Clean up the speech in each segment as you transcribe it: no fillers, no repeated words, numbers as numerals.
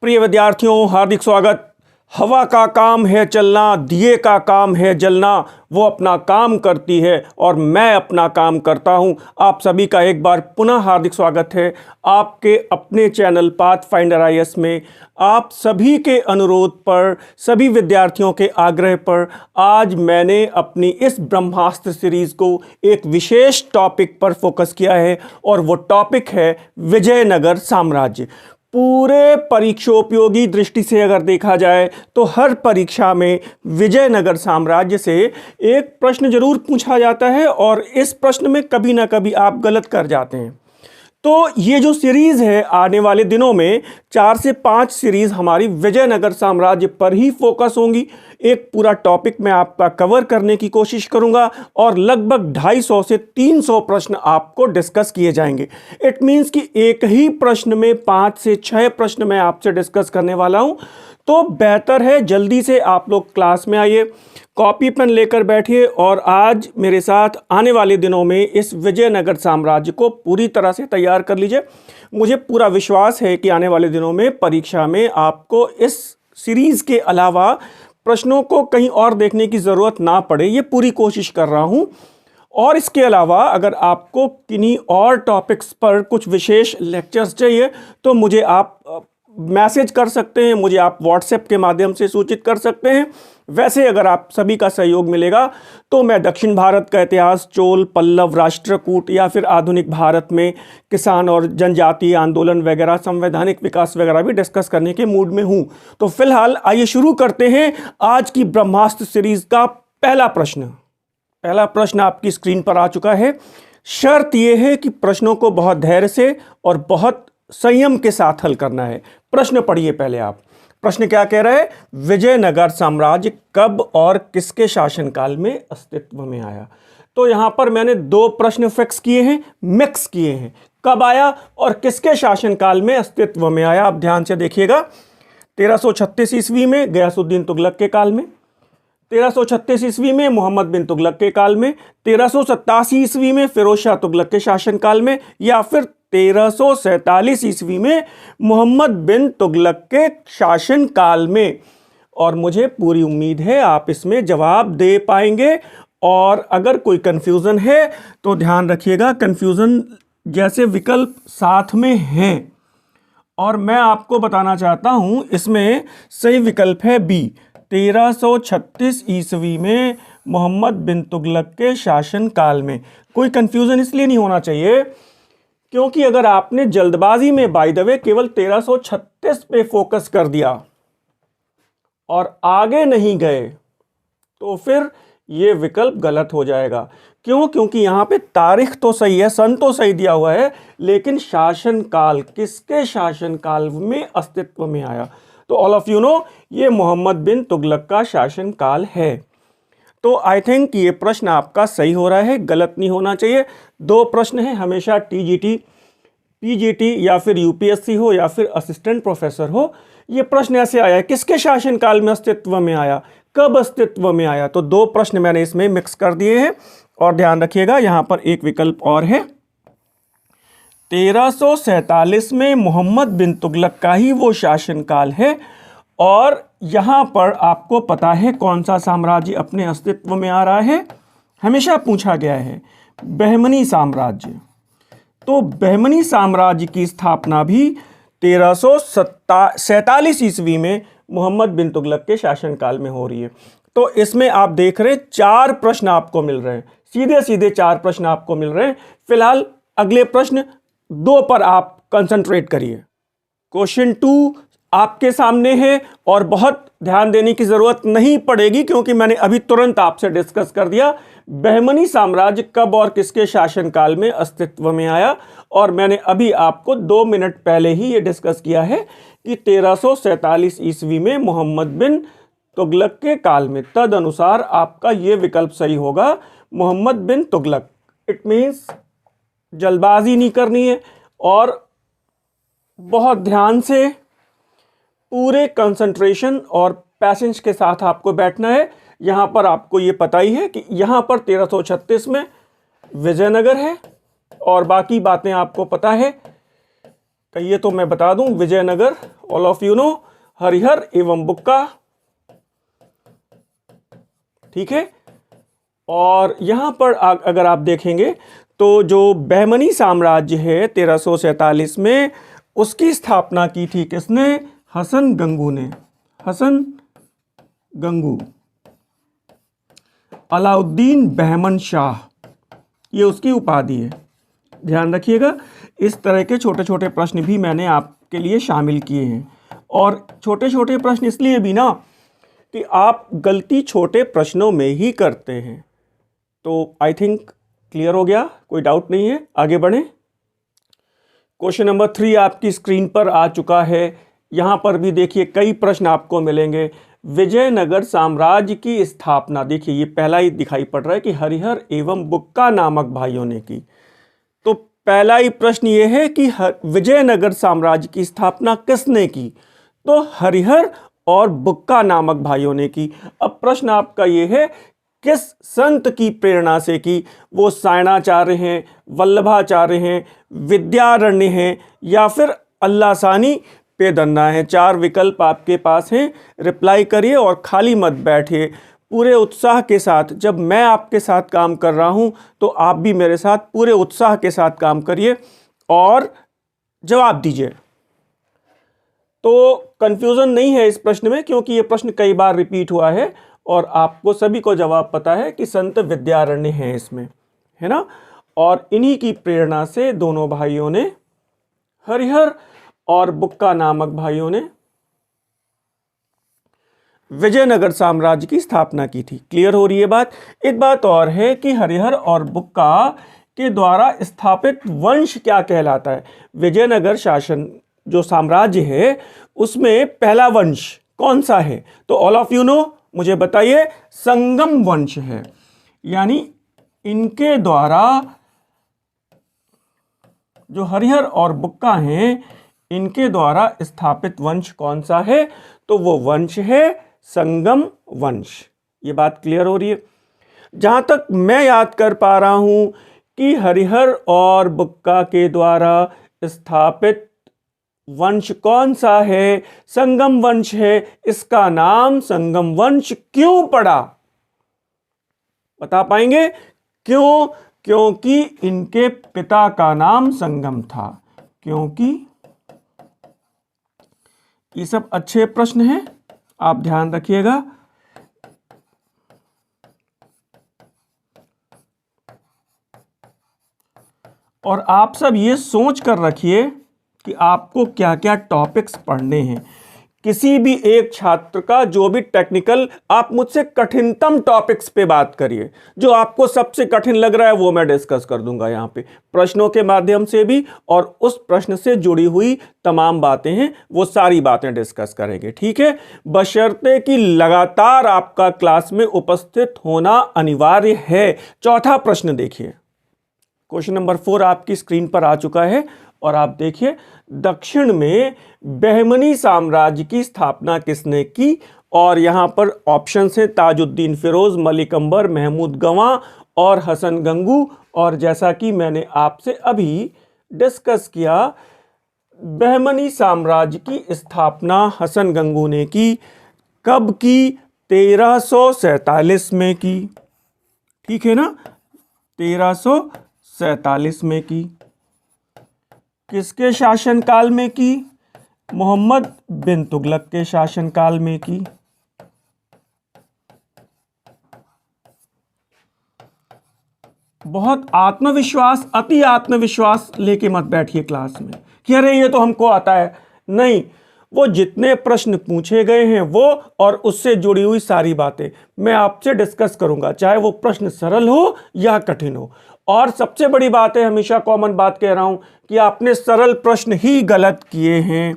प्रिय विद्यार्थियों, हार्दिक स्वागत। हवा का काम है चलना, दिए का काम है जलना। वो अपना काम करती है और मैं अपना काम करता हूं। आप सभी का एक बार पुनः हार्दिक स्वागत है आपके अपने चैनल पाथफाइंडर आईएएस में। आप सभी के अनुरोध पर, सभी विद्यार्थियों के आग्रह पर आज मैंने अपनी इस ब्रह्मास्त्र सीरीज को एक विशेष टॉपिक पर फोकस किया है और वो टॉपिक है विजयनगर साम्राज्य। पूरे परीक्षोपयोगी दृष्टि से अगर देखा जाए तो हर परीक्षा में विजयनगर साम्राज्य से एक प्रश्न जरूर पूछा जाता है और इस प्रश्न में कभी ना कभी आप गलत कर जाते हैं। तो ये जो सीरीज है, आने वाले दिनों में 4 से 5 सीरीज हमारी विजयनगर साम्राज्य पर ही फोकस होंगी। एक पूरा टॉपिक मैं आपका कवर करने की कोशिश करूंगा और लगभग 250 से 300 प्रश्न आपको डिस्कस किए जाएंगे। इट मींस कि एक ही प्रश्न में 5 से 6 प्रश्न मैं आपसे डिस्कस करने वाला हूं। तो बेहतर है जल्दी से आप लोग क्लास में आइए, कॉपी पेन लेकर बैठिए और आज मेरे साथ आने वाले दिनों में इस विजयनगर साम्राज्य को पूरी तरह से तैयार कर लीजिए। मुझे पूरा विश्वास है कि आने वाले दिनों में परीक्षा में आपको इस सीरीज के अलावा प्रश्नों को कहीं और देखने की ज़रूरत ना पड़े, ये पूरी कोशिश कर रहा हूँ। और इसके अलावा अगर आपको किन्हीं और टॉपिक्स पर कुछ विशेष लेक्चर्स चाहिए तो मुझे आप मैसेज कर सकते हैं, मुझे आप व्हाट्सएप के माध्यम से सूचित कर सकते हैं। वैसे अगर आप सभी का सहयोग मिलेगा तो मैं दक्षिण भारत का इतिहास, चोल, पल्लव, राष्ट्रकूट या फिर आधुनिक भारत में किसान और जनजातीय आंदोलन वगैरह, संवैधानिक विकास वगैरह भी डिस्कस करने के मूड में हूं। तो फिलहाल आइए शुरू करते हैं आज की ब्रह्मास्त्र सीरीज का पहला प्रश्न। पहला प्रश्न आपकी स्क्रीन पर आ चुका है। शर्त यह है कि प्रश्नों को बहुत धैर्य से और बहुत संयम के साथ हल करना है। प्रश्न पढ़िए पहले आप। प्रश्न क्या कह रहा है? विजयनगर साम्राज्य कब और किसके शासनकाल में अस्तित्व में आया? तो यहां पर मैंने 2 प्रश्न फिक्स किए हैं, मिक्स किए हैं। कब आया और किसके शासनकाल में अस्तित्व में आया? आप ध्यान से देखिएगा। 1336 ईस्वी में गयासुद्दीन तुगलक के काल में, 1336 ईस्वी में मोहम्मद बिन तुगलक के काल में, 1387 ईस्वी में फिरोज शाह तुगलक के शासनकाल में, या फिर 1347 ईस्वी में मोहम्मद बिन तुगलक के शासनकाल में। और मुझे पूरी उम्मीद है आप इसमें जवाब दे पाएंगे। और अगर कोई कंफ्यूजन है तो ध्यान रखिएगा, कंफ्यूजन जैसे विकल्प साथ में हैं और मैं आपको बताना चाहता हूं इसमें सही विकल्प है बी, 1336 ईस्वी में मोहम्मद बिन तुगलक के शासनकाल में। कोई कंफ्यूजन इसलिए नहीं होना चाहिए क्योंकि अगर आपने जल्दबाजी में बाय द वे केवल 1336 पे फोकस कर दिया और आगे नहीं गए तो फिर ये विकल्प गलत हो जाएगा। क्यों? क्योंकि यहां पे तारीख तो सही है, सन तो सही दिया हुआ है, लेकिन शासनकाल, किसके शासनकाल में अस्तित्व में आया? तो ऑल ऑफ यू नो ये मोहम्मद बिन तुगलक का शासनकाल है। तो आई थिंक ये प्रश्न आपका सही हो रहा है, गलत नहीं होना चाहिए। 2 प्रश्न हैं, हमेशा टीजीटी, पीजीटी या फिर यूपीएससी हो या फिर असिस्टेंट प्रोफेसर हो, ये प्रश्न ऐसे आया है, किसके शासनकाल में अस्तित्व में आया, कब अस्तित्व में आया। तो 2 प्रश्न मैंने इसमें मिक्स कर दिए हैं। और ध्यान रखिएगा यहां पर एक विकल्प और है, 1347 में मोहम्मद बिन तुगलक का ही वो शासनकाल है। और यहां पर आपको पता है कौन सा साम्राज्य अपने अस्तित्व में आ रहा है? हमेशा पूछा गया है, बहमनी साम्राज्य। तो बहमनी साम्राज्य की स्थापना भी 1347 ईस्वी में मोहम्मद बिन तुगलक के शासनकाल में हो रही है। तो इसमें आप देख रहे हैं 4 प्रश्न आपको मिल रहे हैं, सीधे सीधे 4 प्रश्न आपको मिल रहे हैं। फिलहाल अगले प्रश्न 2 पर आप कंसंट्रेट करिए। क्वेश्चन 2 आपके सामने है और बहुत ध्यान देने की जरूरत नहीं पड़ेगी क्योंकि मैंने अभी तुरंत आपसे डिस्कस कर दिया बहमनी साम्राज्य कब और किसके शासनकाल में अस्तित्व में आया। और मैंने अभी आपको 2 मिनट पहले ही ये डिस्कस किया है कि 1347 ईस्वी में मोहम्मद बिन तुगलक के काल में। तद अनुसार आपका ये विकल्प सही होगा, मोहम्मद बिन तुगलक। इट मीन्स जल्दबाजी नहीं करनी है और बहुत ध्यान से, पूरे कंसंट्रेशन और पैशेंस के साथ आपको बैठना है। यहां पर आपको ये पता ही है कि यहां पर 1336 में विजयनगर है और बाकी बातें आपको पता है। कहिए तो मैं बता दूं, Vijayanagar, all of you know, Harihara एवं बुक्का। ठीक है। और यहां पर अगर आप देखेंगे तो जो बहमनी साम्राज्य है 1347 में, उसकी स्थापना की थी किसने? हसन गंगू ने। हसन गंगू, अलाउद्दीन बहमन शाह, ये उसकी उपाधि है। ध्यान रखिएगा, इस तरह के छोटे छोटे प्रश्न भी मैंने आपके लिए शामिल किए हैं। और छोटे छोटे प्रश्न इसलिए भी ना कि आप गलती छोटे प्रश्नों में ही करते हैं। तो आई थिंक क्लियर हो गया, कोई डाउट नहीं है। आगे बढ़ें। क्वेश्चन नंबर 3 आपकी स्क्रीन पर आ चुका है। यहां पर भी देखिए कई प्रश्न आपको मिलेंगे। विजयनगर साम्राज्य की स्थापना, देखिए ये पहला ही दिखाई पड़ रहा है कि हरिहर एवं बुक्का नामक भाइयों ने की। तो पहला ही प्रश्न ये है कि विजयनगर साम्राज्य की स्थापना किसने की? तो हरिहर और बुक्का नामक भाइयों ने की। अब प्रश्न आपका ये है, किस संत की प्रेरणा से की? वो सायणाचार्य हैं, वल्लभाचार्य हैं, विद्यारण्य हैं, या फिर अल्लासानी पेदन्ना है। 4 विकल्प आपके पास हैं। रिप्लाई करिए और खाली मत बैठिए। पूरे उत्साह के साथ, जब मैं आपके साथ काम कर रहा हूं तो आप भी मेरे साथ पूरे उत्साह के साथ काम करिए और जवाब दीजिए। तो कंफ्यूजन नहीं है इस प्रश्न में, क्योंकि ये प्रश्न कई बार रिपीट हुआ है और आपको सभी को जवाब पता है कि संत विद्यारण्य हैं इसमें, है ना। और इन्हीं की प्रेरणा से दोनों भाइयों ने, हरिहर और बुक्का नामक भाइयों ने, विजयनगर साम्राज्य की स्थापना की थी। क्लियर हो रही है बात? एक बात और है कि हरिहर और बुक्का के द्वारा स्थापित वंश क्या कहलाता है? विजयनगर शासन जो साम्राज्य है उसमें पहला वंश कौन सा है? तो ऑल ऑफ यू नो, मुझे बताइए। संगम वंश है। यानी इनके द्वारा, जो हरिहर और बुक्का हैं, इनके द्वारा स्थापित वंश कौन सा है? तो वो वंश है संगम वंश। ये बात क्लियर हो रही है? जहां तक मैं याद कर पा रहा हूं कि हरिहर और बुक्का के द्वारा स्थापित वंश कौन सा है? संगम वंश है। इसका नाम संगम वंश क्यों पड़ा? बता पाएंगे क्यों? क्योंकि इनके पिता का नाम संगम था। क्योंकि ये सब अच्छे प्रश्न हैं, आप ध्यान रखिएगा। और आप सब ये सोच कर रखिए कि आपको क्या क्या टॉपिक्स पढ़ने हैं। किसी भी एक छात्र का जो भी टेक्निकल, आप मुझसे कठिनतम टॉपिक्स पे बात करिए। जो आपको सबसे कठिन लग रहा है वो मैं डिस्कस कर दूंगा यहाँ पे, प्रश्नों के माध्यम से भी, और उस प्रश्न से जुड़ी हुई तमाम बातें हैं वो सारी बातें डिस्कस करेंगे। ठीक है, बशर्ते कि लगातार आपका क्लास में उपस्थित होना अनिवार्य है। चौथा प्रश्न देखिए, क्वेश्चन नंबर 4 आपकी स्क्रीन पर आ चुका है और आप देखिए, दक्षिण में बहमनी साम्राज्य की स्थापना किसने की? और यहां पर ऑप्शंस हैं ताजुद्दीन फिरोज, मलिक अंबर, महमूद गवां और हसन गंगू। और जैसा कि मैंने आपसे अभी डिस्कस किया, बहमनी साम्राज्य की स्थापना हसन गंगू ने की। कब की? 1347 में की। ठीक है ना, 1347 में की। किसके शासनकाल में की? मोहम्मद बिन तुगलक के शासनकाल में की। बहुत आत्मविश्वास, अति आत्मविश्वास लेके मत बैठिए क्लास में कि अरे ये तो हमको आता है। नहीं, वो जितने प्रश्न पूछे गए हैं वो और उससे जुड़ी हुई सारी बातें मैं आपसे डिस्कस करूंगा, चाहे वो प्रश्न सरल हो या कठिन हो। और सबसे बड़ी बात है, हमेशा कॉमन बात कह रहा हूं कि आपने सरल प्रश्न ही गलत किए हैं।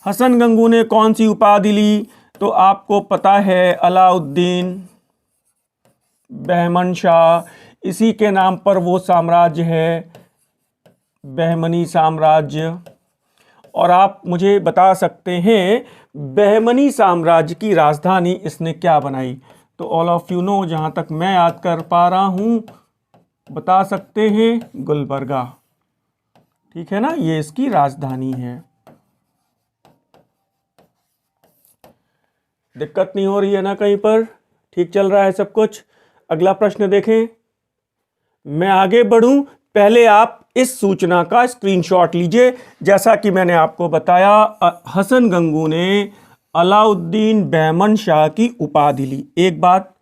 हसन गंगू ने कौन सी उपाधि ली? तो आपको पता है, अलाउद्दीन बहमन शाह। इसी के नाम पर वो साम्राज्य है, बहमनी साम्राज्य। और आप मुझे बता सकते हैं बहमनी साम्राज्य की राजधानी इसने क्या बनाई? तो ऑल ऑफ यू नो, जहां तक मैं याद कर पा रहा हूं, बता सकते हैं गुलबर्गा। ठीक है ना, ये इसकी राजधानी है। दिक्कत नहीं हो रही है ना कहीं पर, ठीक चल रहा है सब कुछ। अगला प्रश्न देखें। मैं आगे बढ़ूं, पहले आप इस सूचना का स्क्रीनशॉट लीजिए। जैसा कि मैंने आपको बताया, हसन गंगू ने अलाउद्दीन बहमन शाह की उपाधि ली। एक बात,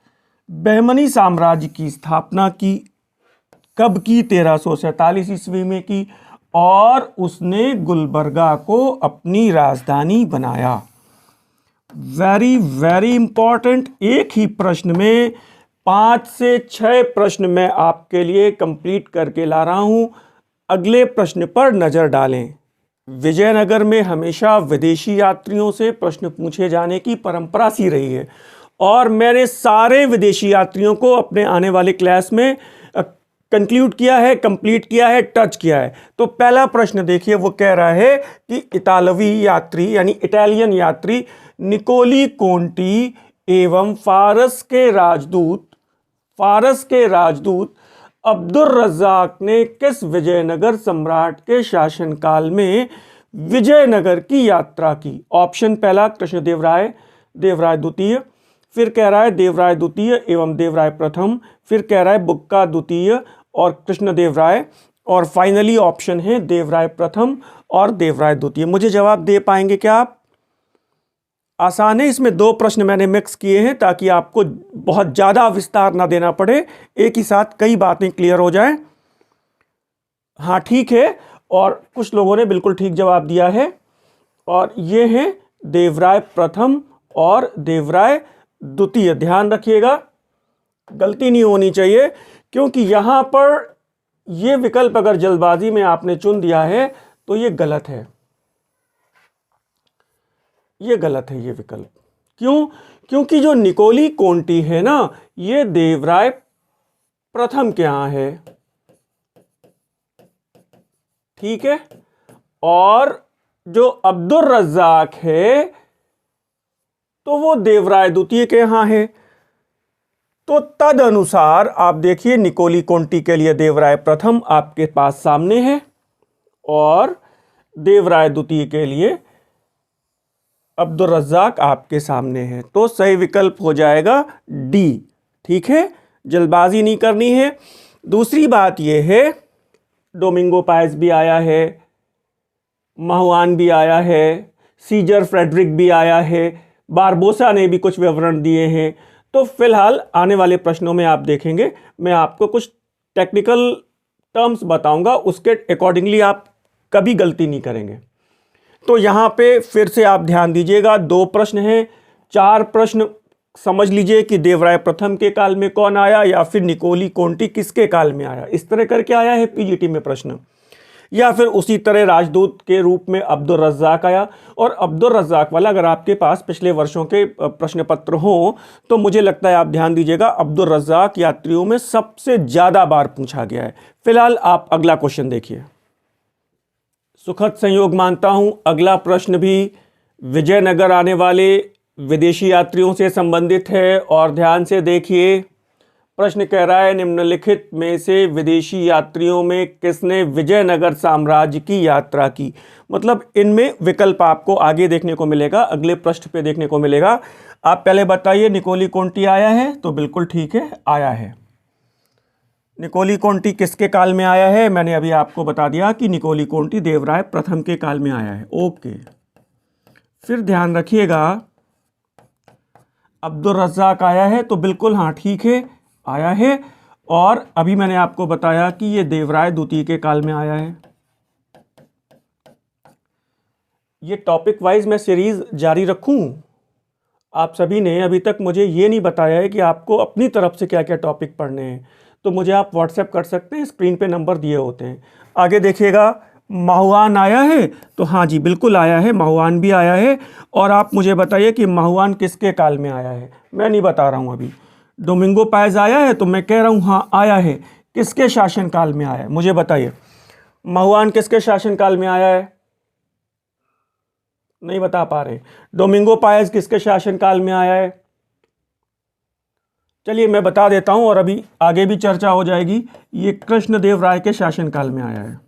बहमनी साम्राज्य की स्थापना की कब की? 1347 ईस्वी में की, और उसने गुलबर्गा को अपनी राजधानी बनाया। Very very important. एक ही प्रश्न में 5 से 6 प्रश्न मैं आपके लिए कंप्लीट करके ला रहा हूं। अगले प्रश्न पर नजर डालें। विजयनगर में हमेशा विदेशी यात्रियों से प्रश्न पूछे जाने की परंपरा सी रही है, और मैंने सारे विदेशी यात्रियों को अपने आने वाले क्लास में कंक्लूड किया है, कंप्लीट किया है, टच किया है। तो पहला प्रश्न देखिए, वो कह रहा है कि इतालवी यात्री यानी इटालियन यात्री निकोली कोंटी एवं फारस के राजदूत अब्दुल रज्जाक ने किस विजयनगर सम्राट के शासनकाल में विजयनगर की यात्रा की? ऑप्शन पहला कृष्णदेवराय, देवराय द्वितीय, फिर कह रहा है देवराय द्वितीय एवं देवराय प्रथम, फिर कह रहा है बुक्का द्वितीय और कृष्णदेवराय, और फाइनली ऑप्शन है देवराय प्रथम और देवराय द्वितीय। मुझे जवाब दे पाएंगे क्या आप? आसान है। इसमें 2 प्रश्न मैंने मिक्स किए हैं ताकि आपको बहुत ज्यादा विस्तार ना देना पड़े, एक ही साथ कई बातें क्लियर हो जाएं। हाँ ठीक है, और कुछ लोगों ने बिल्कुल ठीक जवाब दिया है, और ये हैं देवराय प्रथम और देवराय द्वितीय। ध्यान रखिएगा, गलती नहीं होनी चाहिए, क्योंकि यहां पर यह विकल्प अगर जल्दबाजी में आपने चुन दिया है तो यह गलत है। यह गलत है ये विकल्प। क्यों? क्योंकि जो निकोली कोंटी है ना, यह देवराय प्रथम के यहां है, ठीक है, और जो अब्दुल रज्जाक है तो वो देवराय द्वितीय के यहां है। तो तद अनुसार आप देखिए, निकोली कोंटी के लिए देवराय प्रथम आपके पास सामने है, और देवराय द्वितीय के लिए अब्दुल रज्जाक आपके सामने है। तो सही विकल्प हो जाएगा डी। ठीक है, जल्दबाजी नहीं करनी है। दूसरी बात यह है, डोमिंगो पायस भी आया है, माहुआन भी आया है, सीजर फ्रेडरिक भी आया है, बारबोसा ने भी कुछ विवरण दिए हैं। तो फिलहाल आने वाले प्रश्नों में आप देखेंगे, मैं आपको कुछ टेक्निकल टर्म्स बताऊंगा, उसके अकॉर्डिंगली आप कभी गलती नहीं करेंगे। तो यहां पे फिर से आप ध्यान दीजिएगा, 2 प्रश्न हैं, 4 प्रश्न समझ लीजिए कि देवराय प्रथम के काल में कौन आया, या फिर निकोली कोंटी किसके काल में आया, इस तरह करके आया है पीजीटी में प्रश्न। या फिर उसी तरह राजदूत के रूप में अब्दुल रज्जाक आया। और अब्दुल रज्जाक वाला अगर आपके पास पिछले वर्षों के प्रश्न पत्र हो तो मुझे लगता है आप ध्यान दीजिएगा, अब्दुल रज्जाक यात्रियों में सबसे ज्यादा बार पूछा गया है। फिलहाल आप अगला क्वेश्चन देखिए। सुखद संयोग मानता हूं अगला प्रश्न भी विजयनगर आने वाले विदेशी यात्रियों से संबंधित है, और ध्यान से देखिए। प्रश्न कह रहा है, निम्नलिखित में से विदेशी यात्रियों में किसने विजयनगर साम्राज्य की यात्रा की? मतलब इनमें विकल्प आपको आगे देखने को मिलेगा, अगले पृष्ठ पे देखने को मिलेगा। आप पहले बताइए, निकोली कोंटी आया है? तो बिल्कुल ठीक है, आया है। निकोली कोंटी किसके काल में आया है? मैंने अभी आपको बता दिया कि निकोली कोंटी देवराय प्रथम के काल में आया है। ओके, फिर ध्यान रखिएगा, अब्दुल रज्जाक आया है? तो बिल्कुल हाँ ठीक है, आया है। और अभी मैंने आपको बताया कि ये देवराय द्वितीय के काल में आया है। ये टॉपिक वाइज मैं सीरीज जारी रखूं? आप सभी ने अभी तक मुझे ये नहीं बताया है कि आपको अपनी तरफ से क्या क्या टॉपिक पढ़ने हैं, तो मुझे आप व्हाट्सएप कर सकते हैं, स्क्रीन पे नंबर दिए होते हैं। आगे देखिएगा, माहुआन आया है? तो हाँ जी बिल्कुल आया है, माहुआन भी आया है। और आप मुझे बताइए कि माहुआन किसके काल में आया है? मैं नहीं बता रहा हूँ अभी। डोमिंगो पायस आया है? तो मैं कह रहा हूँ हाँ आया है। किसके शासनकाल में आया है? मुझे बताइए, माहुआन किसके शासनकाल में आया है? नहीं बता पा रहे। डोमिंगो पायस किसके शासनकाल में आया है? चलिए मैं बता देता हूं, और अभी आगे भी चर्चा हो जाएगी। ये कृष्णदेव राय के शासनकाल में आया है।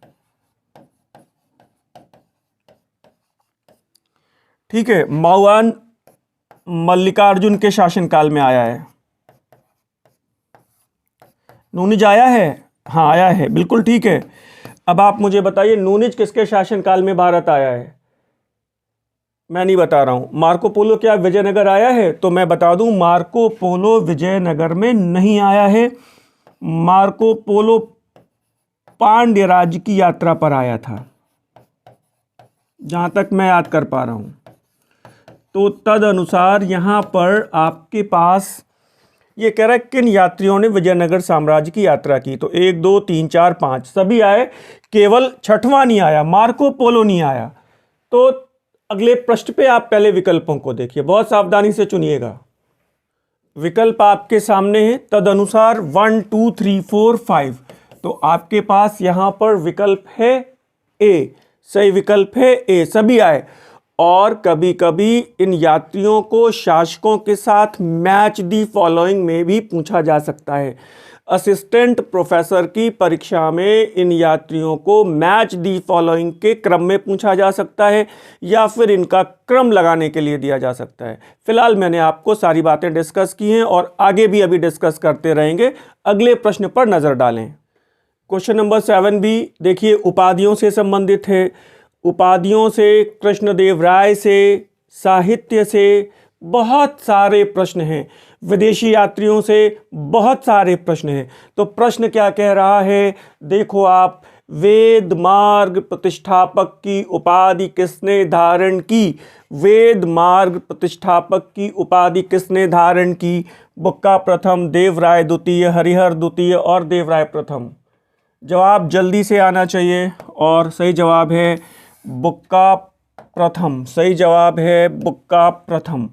ठीक है, महुआन मल्लिकार्जुन के शासनकाल में आया है। नूनिज आया है? हाँ आया है, बिल्कुल ठीक है। अब आप मुझे बताइए नूनिज किसके शासनकाल में भारत आया है? मैं नहीं बता रहा हूं। मार्को पोलो क्या विजयनगर आया है? तो मैं बता दूं, मार्को पोलो विजयनगर में नहीं आया है। मार्को पोलो पांड्य राज्य की यात्रा पर आया था, जहां तक मैं याद कर पा रहा हूं। तो तद अनुसार यहां पर आपके पास ये कह रहा है किन यात्रियों ने विजयनगर साम्राज्य की यात्रा की। तो 1 2 3 4 5 सभी आए, केवल छठवां नहीं आया, मार्को पोलो नहीं आया। तो अगले पृष्ठ पे आप पहले विकल्पों को देखिए, बहुत सावधानी से चुनिएगा। विकल्प आपके सामने है, तदनुसार 1 2 3 4 5। तो आपके पास यहां पर विकल्प है ए, सही विकल्प है ए, सभी आए। और कभी कभी इन यात्रियों को शासकों के साथ मैच दी फॉलोइंग में भी पूछा जा सकता है। असिस्टेंट प्रोफेसर की परीक्षा में इन यात्रियों को मैच दी फॉलोइंग के क्रम में पूछा जा सकता है, या फिर इनका क्रम लगाने के लिए दिया जा सकता है। फिलहाल मैंने आपको सारी बातें डिस्कस की हैं और आगे भी अभी डिस्कस करते रहेंगे। अगले प्रश्न पर नजर डालें। क्वेश्चन नंबर 7 भी देखिए, उपाधियों से संबंधित है। उपाधियों से, कृष्णदेव राय से, साहित्य से बहुत सारे प्रश्न हैं, विदेशी यात्रियों से बहुत सारे प्रश्न हैं। तो प्रश्न क्या कह रहा है, देखो आप, वेद मार्ग प्रतिष्ठापक की उपाधि किसने धारण की? वेद मार्ग प्रतिष्ठापक की उपाधि किसने धारण की? बुक्का प्रथम, देवराय द्वितीय, हरिहर द्वितीय और देवराय प्रथम। जवाब जल्दी से आना चाहिए और सही जवाब है बुक्का प्रथम। सही जवाब है बुक्का प्रथम,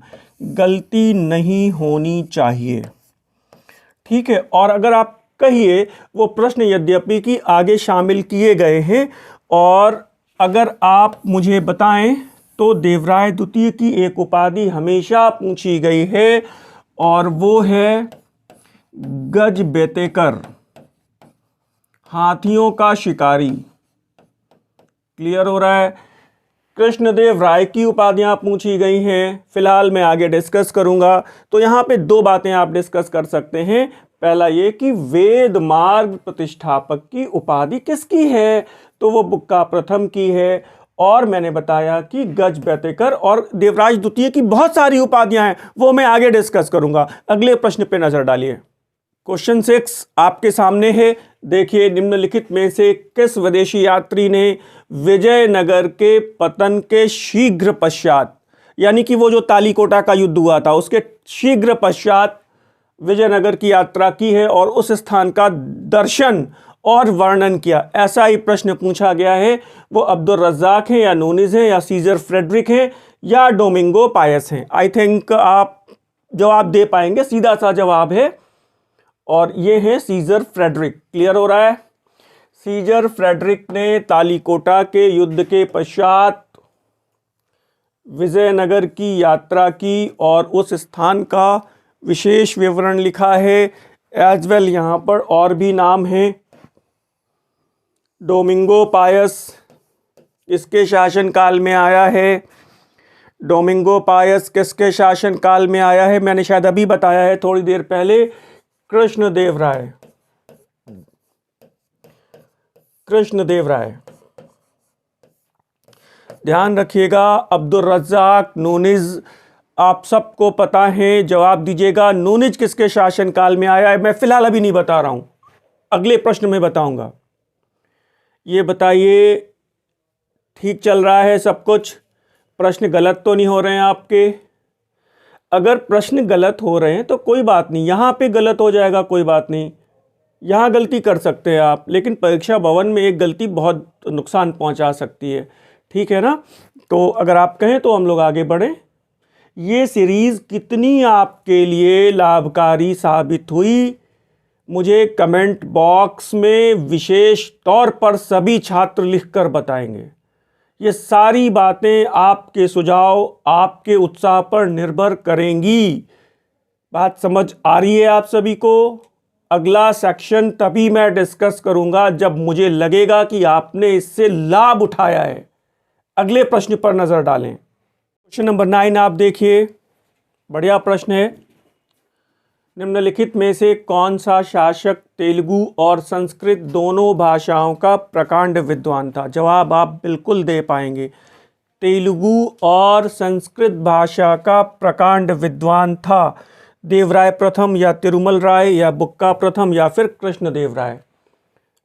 गलती नहीं होनी चाहिए। ठीक है, और अगर आप कहिए वो प्रश्न यद्यपि कि आगे शामिल किए गए हैं, और अगर आप मुझे बताएं तो देवराय द्वितीय की एक उपाधि हमेशा पूछी गई है और वो है गज बेतेकर, हाथियों का शिकारी। क्लियर हो रहा है? कृष्णदेव राय की उपाधियां पूछी गई हैं, फिलहाल मैं आगे डिस्कस करूंगा। तो यहां पे दो बातें आप डिस्कस कर सकते हैं। पहला ये कि वेद मार्ग प्रतिष्ठापक की उपाधि किसकी है? तो वो बुक्का प्रथम की है। और मैंने बताया कि गज बेतेकर और देवराज द्वितीय की बहुत सारी उपाधियां हैं, वो मैं आगे डिस्कस करूंगा। अगले प्रश्न पे नजर डालिए। क्वेश्चन 6 आपके सामने है। देखिए, निम्नलिखित में से किस विदेशी यात्री ने विजयनगर के पतन के शीघ्र पश्चात, यानी कि वो जो तालीकोटा का युद्ध हुआ था उसके शीघ्र पश्चात विजयनगर की यात्रा की है और उस स्थान का दर्शन और वर्णन किया? ऐसा ही प्रश्न पूछा गया है। वो अब्दुल रज्जाक हैं या नूनिज हैं या सीजर फ्रेडरिक हैं या डोमिंगो पायस हैं? आई थिंक आप जवाब दे पाएंगे, सीधा सा जवाब है और ये है सीजर फ्रेडरिक। क्लियर हो रहा है? सीजर फ्रेडरिक ने तालीकोटा के युद्ध के पश्चात विजयनगर की यात्रा की और उस स्थान का विशेष विवरण लिखा है। एज वेल यहाँ पर और भी नाम हैं। डोमिंगो पायस किसके शासनकाल में आया है? डोमिंगो पायस किसके शासनकाल में आया है? मैंने शायद अभी बताया है थोड़ी देर पहले, कृष्णदेव राय। कृष्णदेव राय। ध्यान रखिएगा, अब्दुल रज्जाक, नूनिज आप सबको पता है, जवाब दीजिएगा। नूनिज किसके शासनकाल में आया है? मैं फिलहाल अभी नहीं बता रहा हूं, अगले प्रश्न में बताऊंगा। ये बताइए, ठीक चल रहा है सब कुछ? प्रश्न गलत तो नहीं हो रहे हैं आपके? अगर प्रश्न गलत हो रहे हैं तो कोई बात नहीं, यहां पे गलत हो जाएगा, कोई बात नहीं, यहां गलती कर सकते हैं आप, लेकिन परीक्षा भवन में एक गलती बहुत नुकसान पहुंचा सकती है। ठीक है ना? तो अगर आप कहें तो हम लोग आगे बढ़ें। ये सीरीज़ कितनी आपके लिए लाभकारी साबित हुई, मुझे कमेंट बॉक्स में विशेष तौर पर सभी छात्र लिखकर बताएंगे। ये सारी बातें आपके सुझाव, आपके उत्साह पर निर्भर करेंगी। बात समझ आ रही है आप सभी को? अगला सेक्शन तभी मैं डिस्कस करूंगा जब मुझे लगेगा कि आपने इससे लाभ उठाया है। अगले प्रश्न पर नजर डालें। क्वेश्चन नंबर 9 आप देखिए, बढ़िया प्रश्न है। निम्नलिखित में से कौन सा शासक तेलुगु और संस्कृत दोनों भाषाओं का प्रकांड विद्वान था? जवाब आप बिल्कुल दे पाएंगे। तेलुगु और संस्कृत भाषा का प्रकांड विद्वान था देवराय प्रथम या तिरुमल राय या बुक्का प्रथम या फिर कृष्णदेव राय।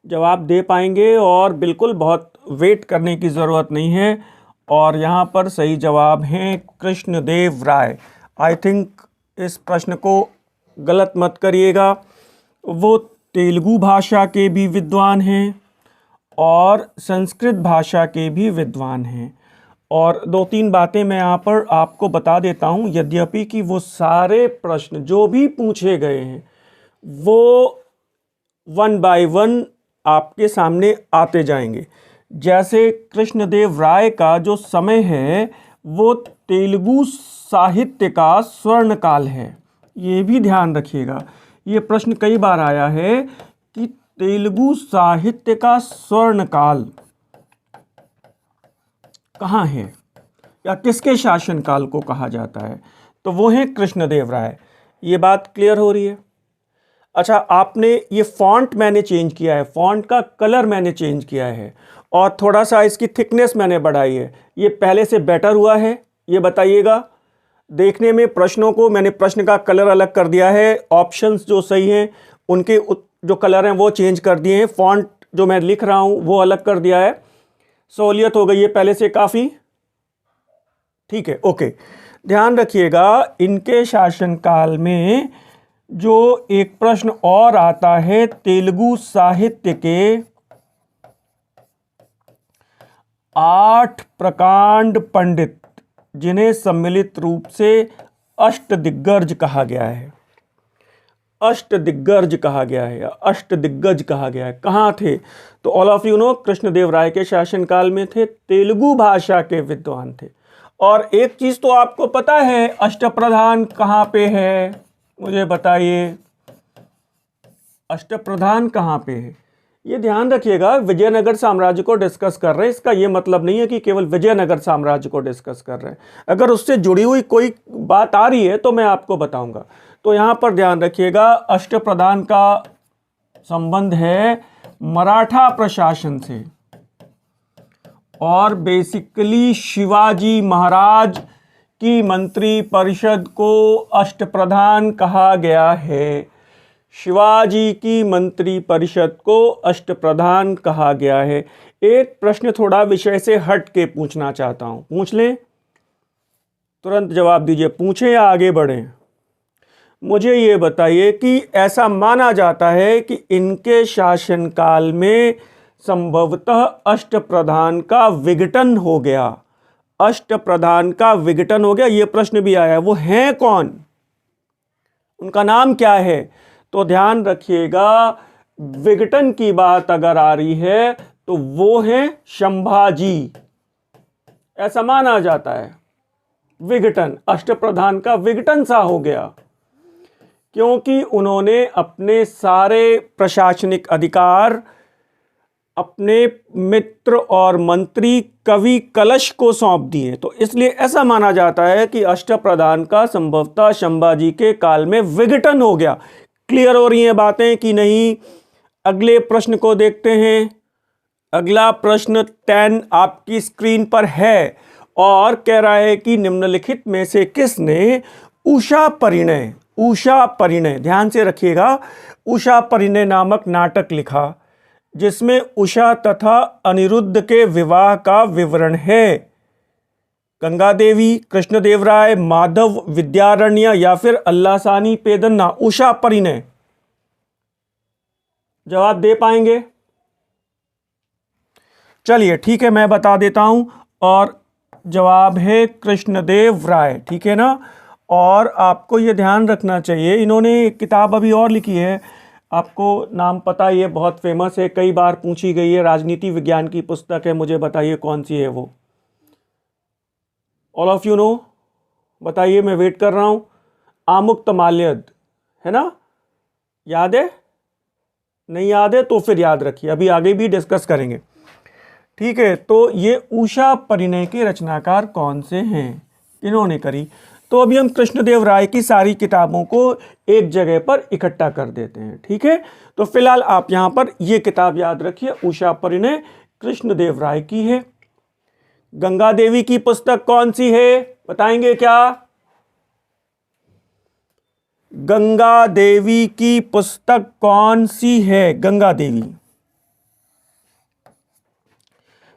जवाब दे पाएंगे और बिल्कुल बहुत वेट करने की ज़रूरत नहीं है। और यहाँ पर सही जवाब हैं कृष्णदेव राय। आई थिंक इस प्रश्न को गलत मत करिएगा। वो तेलुगु भाषा के भी विद्वान हैं और संस्कृत भाषा के भी विद्वान हैं। और 2-3 बातें मैं यहाँ पर आपको बता देता हूँ, यद्यपि कि वो सारे प्रश्न जो भी पूछे गए हैं वो 1 बाय 1 आपके सामने आते जाएंगे। जैसे कृष्णदेव राय का जो समय है वो तेलुगु साहित्य का स्वर्णकाल है, ये भी ध्यान रखिएगा। ये प्रश्न कई बार आया है कि तेलुगु साहित्य का स्वर्णकाल कहाँ है या किसके शासनकाल को कहा जाता है, तो वो है कृष्णदेव राय। ये बात क्लियर हो रही है। अच्छा, आपने ये फॉन्ट मैंने चेंज किया है, फॉन्ट का कलर मैंने चेंज किया है और थोड़ा सा इसकी थिकनेस मैंने बढ़ाई है। ये पहले से बेटर हुआ है, ये बताइएगा। देखने में प्रश्नों को मैंने प्रश्न का कलर अलग कर दिया है, ऑप्शंस जो सही हैं उनके जो कलर हैं वो चेंज कर दिए हैं, फॉन्ट जो मैं लिख रहा हूँ वो अलग कर दिया है। सहूलियत हो गई है पहले से काफ़ी। ठीक है, ओके। ध्यान रखिएगा, इनके शासनकाल में जो एक प्रश्न और आता है, तेलुगु साहित्य के 8 प्रकांड पंडित जिन्हें सम्मिलित रूप से अष्टदिग्गज कहा गया है, अष्टदिग्गज कहा गया है या अष्टदिग्गज कहा गया है, कहाँ थे? तो all of you know Krishnadeva Raya के शासनकाल में थे, तेलुगु भाषा के विद्वान थे। और एक चीज़ तो आपको पता है, अष्टप्रधान कहाँ पे है, मुझे बताइए, अष्टप्रधान कहाँ पे है? ये ध्यान रखिएगा, विजयनगर साम्राज्य को डिस्कस कर रहे हैं, इसका ये मतलब नहीं है कि केवल विजयनगर साम्राज्य को डिस्कस कर रहे हैं। अगर उससे जुड़ी हुई कोई बात आ रही है तो मैं आपको बताऊंगा। तो यहाँ पर ध्यान रखिएगा, अष्टप्रधान का संबंध है मराठा प्रशासन से और बेसिकली शिवाजी महाराज की मंत्री परिषद को अष्टप्रधान कहा गया है। शिवाजी की मंत्री परिषद को अष्टप्रधान कहा गया है। एक प्रश्न थोड़ा विषय से हट के पूछना चाहता हूं, पूछ लें? तुरंत जवाब दीजिए, पूछें या आगे बढ़ें? मुझे ये बताइए कि ऐसा माना जाता है कि इनके शासनकाल में संभवतः अष्टप्रधान का विघटन हो गया, अष्टप्रधान का विघटन हो गया। ये प्रश्न भी आया, वो हैं कौन, उनका नाम क्या है? तो ध्यान रखिएगा, विघटन की बात अगर आ रही है तो वो है संभाजी, ऐसा माना जाता है। विघटन, अष्टप्रधान का विघटन सा हो गया क्योंकि उन्होंने अपने सारे प्रशासनिक अधिकार अपने मित्र और मंत्री कवि कलश को सौंप दिए। तो इसलिए ऐसा माना जाता है कि अष्टप्रधान का संभवतः संभाजी के काल में विघटन हो गया। क्लियर हो रही हैं बातें कि नहीं? अगले प्रश्न को देखते हैं। अगला प्रश्न 10 आपकी स्क्रीन पर है और कह रहा है कि निम्नलिखित में से किसने उषा परिणय, उषा परिणय, ध्यान से रखिएगा, उषा परिणय नामक नाटक लिखा जिसमें उषा तथा अनिरुद्ध के विवाह का विवरण है? गंगा देवी, कृष्णदेव राय, माधव विद्यारण्य या फिर अल्लासानी पेदन्ना? उषा परिणय, जवाब दे पाएंगे? चलिए ठीक है, मैं बता देता हूं और जवाब है कृष्णदेव राय। ठीक है ना? और आपको ये ध्यान रखना चाहिए, इन्होंने एक किताब अभी और लिखी है, आपको नाम पता, ये बहुत फेमस है, कई बार पूछी गई है, राजनीति विज्ञान की पुस्तक है। मुझे बताइए कौन सी है वो? ऑल ऑफ यू नो, बताइए, मैं वेट कर रहा हूं। आमुक्तमाल्यद है ना? याद है? नहीं याद है तो फिर याद रखिए, अभी आगे भी डिस्कस करेंगे। ठीक है, तो ये उषा परिणय के रचनाकार कौन से हैं, इन्होंने करी। तो अभी हम कृष्णदेव राय की सारी किताबों को एक जगह पर इकट्ठा कर देते हैं, ठीक है। तो फिलहाल आप यहाँ पर ये किताब याद रखिए, उषा परिणय कृष्णदेव राय की है। गंगा देवी की पुस्तक कौन सी है, बताएंगे क्या? गंगा देवी की पुस्तक कौन सी है? गंगा देवी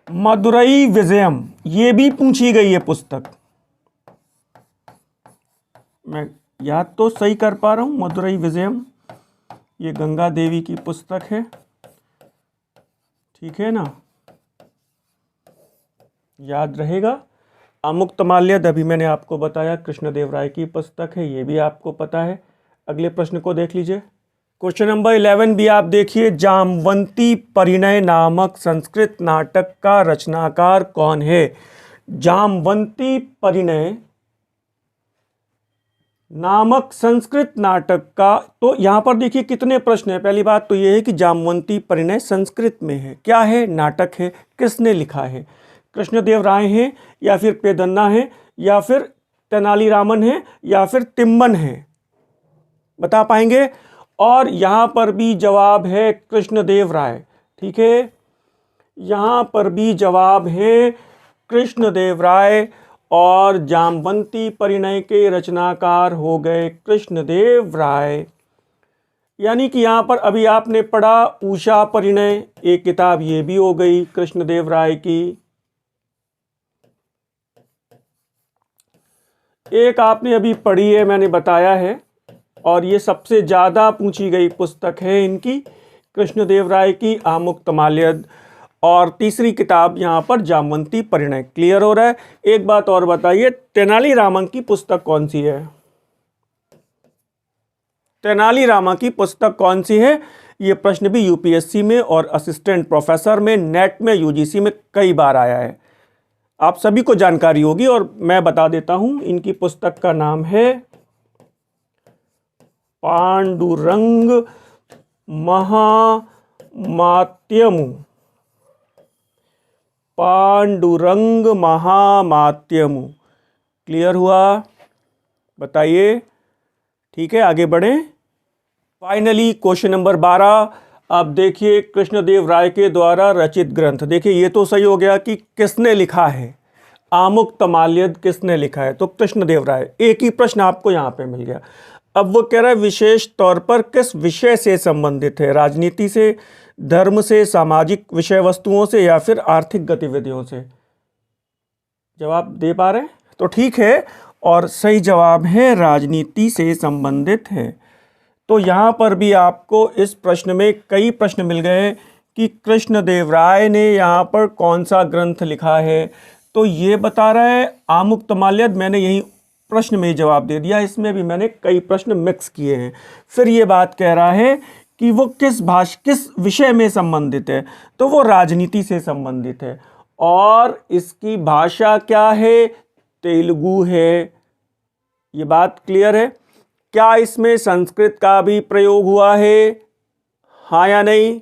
मदुरई विजयम, ये भी पूछी गई है पुस्तक। मैं याद तो सही कर पा रहा हूं, मदुरई विजयम, ये गंगा देवी की पुस्तक है, ठीक है ना, याद रहेगा। अमुक्तमाल्यद अभी मैंने आपको बताया कृष्णदेव राय की पुस्तक है, ये भी आपको पता है। अगले प्रश्न को देख लीजिए, क्वेश्चन नंबर 11 भी आप देखिए। जामवंती परिणय नामक संस्कृत नाटक का रचनाकार कौन है? जामवंती परिणय नामक संस्कृत नाटक का, तो यहां पर देखिए कितने प्रश्न हैं। पहली बात तो यह है कि जामवंती परिणय संस्कृत में है, क्या है? नाटक है। किसने लिखा है? कृष्णदेव राय हैं, या फिर पेदन्ना है, या फिर तेनालीरामन है, या फिर तिम्मन है? बता पाएंगे? और यहां पर भी जवाब है कृष्णदेव राय, ठीक है, यहां पर भी जवाब है कृष्णदेव राय। और जामवंती परिणय के रचनाकार हो गए कृष्णदेव राय। यानी कि यहां पर अभी आपने पढ़ा उषा परिणय, एक किताब ये भी हो गई कृष्णदेव राय की। एक आपने अभी पढ़ी है, मैंने बताया है, और ये सबसे ज्यादा पूछी गई पुस्तक है इनकी, कृष्णदेव राय की आमुक्तमाल्यद। और तीसरी किताब यहाँ पर जामवंती परिणय। क्लियर हो रहा है? एक बात और बताइए, तेनालीरामन की पुस्तक कौन सी है? तेनालीरामन की पुस्तक कौन सी है? ये प्रश्न भी यूपीएससी में और असिस्टेंट प्रोफेसर में, नेट में, यूजीसी में कई बार आया है, आप सभी को जानकारी होगी। और मैं बता देता हूं, इनकी पुस्तक का नाम है पांडुरंग महामात्यमु। पांडुरंग महामात्यमु। क्लियर हुआ? बताइए, ठीक है, आगे बढ़ें। फाइनली क्वेश्चन नंबर 12, अब देखिए कृष्णदेव राय के द्वारा रचित ग्रंथ। देखिए ये तो सही हो गया कि किसने लिखा है, आमुक्तमाल्यद किसने लिखा है, तो कृष्णदेव राय। एक ही प्रश्न आपको यहाँ पे मिल गया। अब वो कह रहा है विशेष तौर पर किस विषय से संबंधित है? राजनीति से, धर्म से, सामाजिक विषय वस्तुओं से, या फिर आर्थिक गतिविधियों से? जवाब दे पा रहे हैं? तो ठीक है, और सही जवाब है राजनीति से संबंधित है। तो यहाँ पर भी आपको इस प्रश्न में कई प्रश्न मिल गए कि कृष्णदेव राय ने यहाँ पर कौन सा ग्रंथ लिखा है, तो ये बता रहा है आमुक्तमाल्यद। मैंने यही प्रश्न में जवाब दे दिया, इसमें भी मैंने कई प्रश्न मिक्स किए हैं। फिर ये बात कह रहा है कि वो किस विषय में संबंधित है, तो वो राजनीति से संबंधित है। और इसकी भाषा क्या है? तेलुगु है। ये बात क्लियर है? क्या इसमें संस्कृत का भी प्रयोग हुआ है, हाँ या नहीं?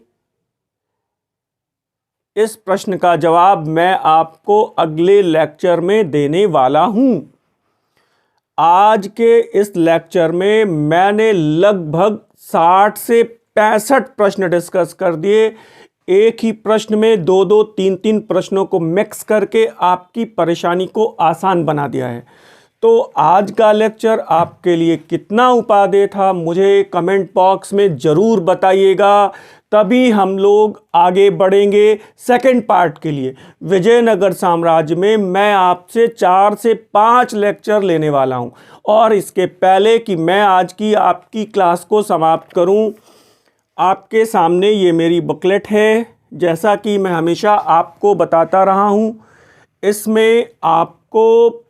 इस प्रश्न का जवाब मैं आपको अगले लेक्चर में देने वाला हूं। आज के इस लेक्चर में मैंने लगभग 60 से 65 प्रश्न डिस्कस कर दिए। एक ही प्रश्न में 2-2, 3-3 प्रश्नों को मिक्स करके आपकी परेशानी को आसान बना दिया है। तो आज का लेक्चर आपके लिए कितना उपादेय था, मुझे कमेंट बॉक्स में ज़रूर बताइएगा, तभी हम लोग आगे बढ़ेंगे सेकंड पार्ट के लिए। विजयनगर साम्राज्य में मैं आपसे 4 से 5 लेक्चर लेने वाला हूं। और इसके पहले कि मैं आज की आपकी क्लास को समाप्त करूं, आपके सामने ये मेरी बुकलेट है, जैसा कि मैं हमेशा आपको बताता रहा हूं। इसमें आपको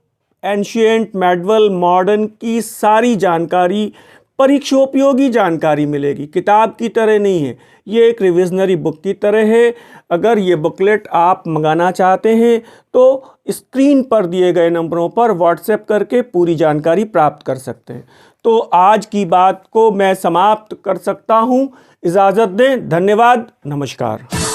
एंशिएंट, मेडिवल, मॉडर्न की सारी जानकारी, परीक्षोपयोगी जानकारी मिलेगी। किताब की तरह नहीं है, ये एक रिविजनरी बुक की तरह है। अगर ये बुकलेट आप मंगाना चाहते हैं तो स्क्रीन पर दिए गए नंबरों पर व्हाट्सएप करके पूरी जानकारी प्राप्त कर सकते हैं। तो आज की बात को मैं समाप्त कर सकता हूँ। इजाज़त दें, धन्यवाद, नमस्कार।